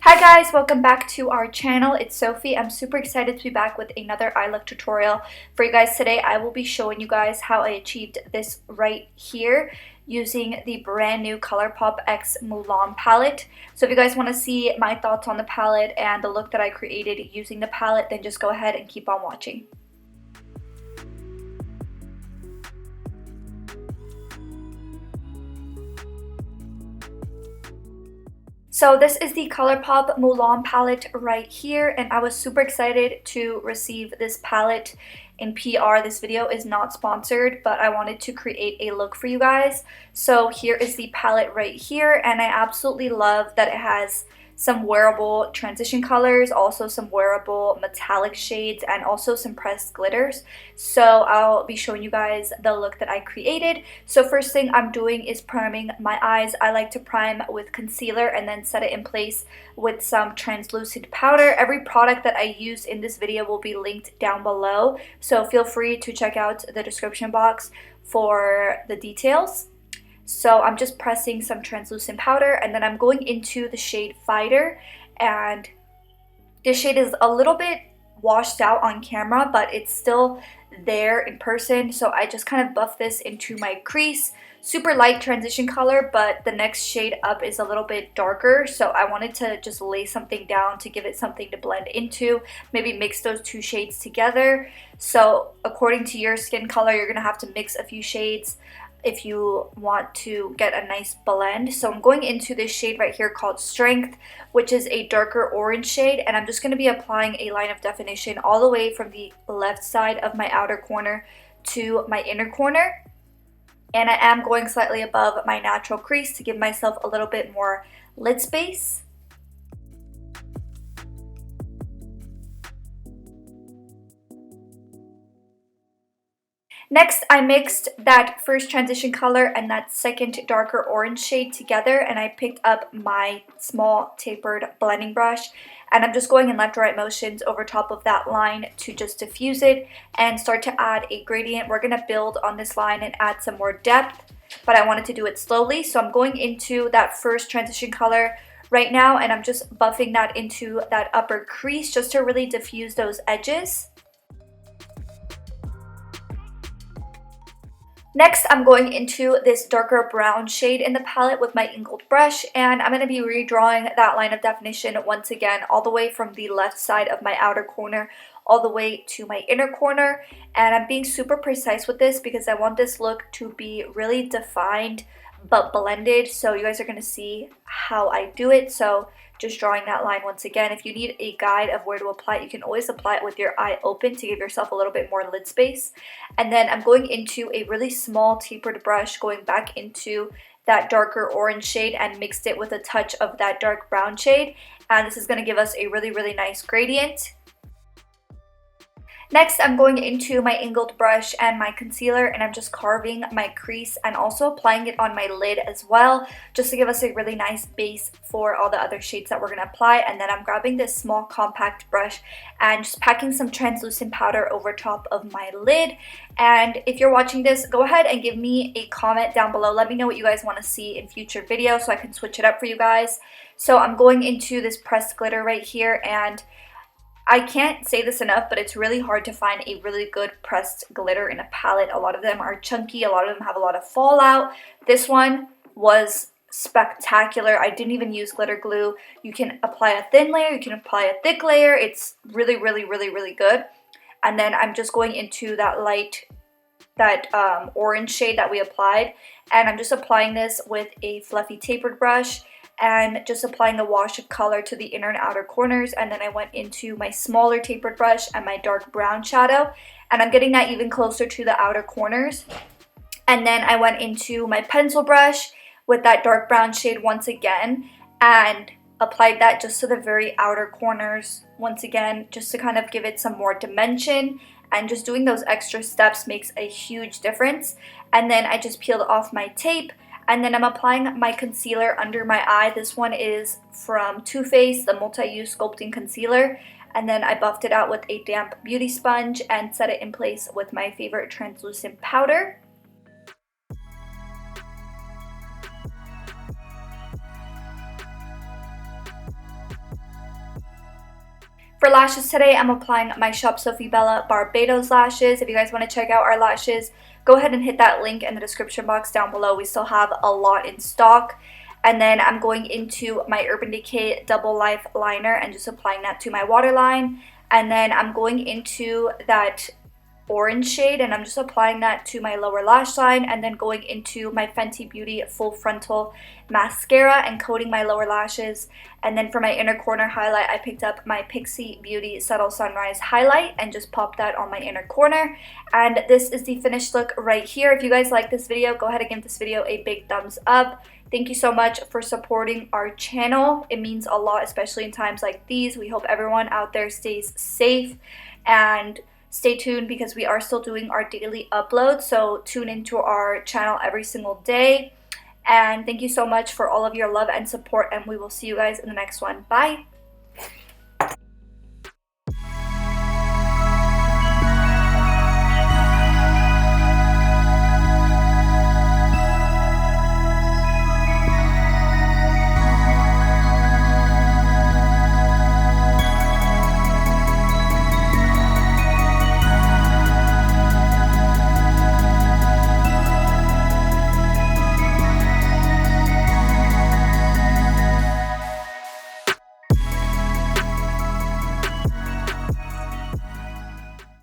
Hi guys, welcome back to our channel. It's Sophie. I'm super excited to be back with another eye look tutorial for you guys today. I will be showing you guys how I achieved this right here using the brand new Colourpop X Mulan palette. So if you guys want to see my thoughts on the palette and the look that I created using the palette, then just go ahead and keep on watching. So this is the Colourpop Mulan palette right here, and I was super excited to receive this palette in PR. This video is not sponsored, but I wanted to create a look for you guys. So here is the palette right here, and I absolutely love that it has some wearable transition colors, also some wearable metallic shades, and also some pressed glitters. So I'll be showing you guys the look that I created. So first thing I'm doing is priming my eyes. I like to prime with concealer and then set it in place with some translucent powder. Every product that I use in this video will be linked down below, so feel free to check out the description box for the details. So I'm just pressing some translucent powder, and then I'm going into the shade Fighter, and this shade is a little bit washed out on camera, but it's still there in person. So I just kind of buff this into my crease. Super light transition color, but the next shade up is a little bit darker, so I wanted to just lay something down to give it something to blend into, maybe mix those two shades together. So according to your skin color, you're gonna have to mix a few shades if you want to get a nice blend. So I'm going into this shade right here called Strength, which is a darker orange shade, and I'm just going to be applying a line of definition all the way from the left side of my outer corner to my inner corner. And I am going slightly above my natural crease to give myself a little bit more lid space. Next, I mixed that first transition color and that second darker orange shade together, and I picked up my small tapered blending brush, and I'm just going in left or right motions over top of that line to just diffuse it and start to add a gradient. We're going to build on this line and add some more depth, but I wanted to do it slowly. So I'm going into that first transition color right now, and I'm just buffing that into that upper crease just to really diffuse those edges. Next, I'm going into this darker brown shade in the palette with my angled brush, and I'm going to be redrawing that line of definition once again all the way from the left side of my outer corner all the way to my inner corner. And I'm being super precise with this because I want this look to be really defined but blended, so you guys are going to see how I do it. So just drawing that line once again. If you need a guide of where to apply it, you can always apply it with your eye open to give yourself a little bit more lid space. And then I'm going into a really small tapered brush, going back into that darker orange shade and mixed it with a touch of that dark brown shade. And this is going to give us a really, really nice gradient. Next, I'm going into my angled brush and my concealer, and I'm just carving my crease and also applying it on my lid as well, just to give us a really nice base for all the other shades that we're going to apply. And then I'm grabbing this small compact brush and just packing some translucent powder over top of my lid. And if you're watching this, go ahead and give me a comment down below. Let me know what you guys want to see in future videos so I can switch it up for you guys. So I'm going into this pressed glitter right here, and I can't say this enough, but it's really hard to find a really good pressed glitter in a palette. A lot of them are chunky, a lot of them have a lot of fallout. This one was spectacular. I didn't even use glitter glue. You can apply a thin layer, you can apply a thick layer. It's really, really, really, really good. And then I'm just going into that orange shade that we applied, and I'm just applying this with a fluffy tapered brush and just applying a wash of color to the inner and outer corners. And then I went into my smaller tapered brush and my dark brown shadow, and I'm getting that even closer to the outer corners. And then I went into my pencil brush with that dark brown shade once again and applied that just to the very outer corners once again, just to kind of give it some more dimension. And just doing those extra steps makes a huge difference. And then I just peeled off my tape, and then I'm applying my concealer under my eye. This one is from Too Faced, the multi-use sculpting concealer. And then I buffed it out with a damp beauty sponge and set it in place with my favorite translucent powder. For lashes today, I'm applying my Shop Sofie Bella Barbados lashes. If you guys want to check out our lashes, go ahead and hit that link in the description box down below. We still have a lot in stock. And then I'm going into my Urban Decay Double Life liner and just applying that to my waterline. And then I'm going into that orange shade and I'm just applying that to my lower lash line, and then going into my Fenty Beauty Full Frontal mascara and coating my lower lashes. And then for my inner corner highlight, I picked up my Pixi Beauty Subtle Sunrise highlight and just popped that on my inner corner. And this is the finished look right here. If you guys like this video, go ahead and give this video a big thumbs up. Thank you so much for supporting our channel. It means a lot, especially in times like these. We hope everyone out there stays safe, and stay tuned because we are still doing our daily uploads, so tune into our channel every single day. And thank you so much for all of your love and support, and we will see you guys in the next one. Bye!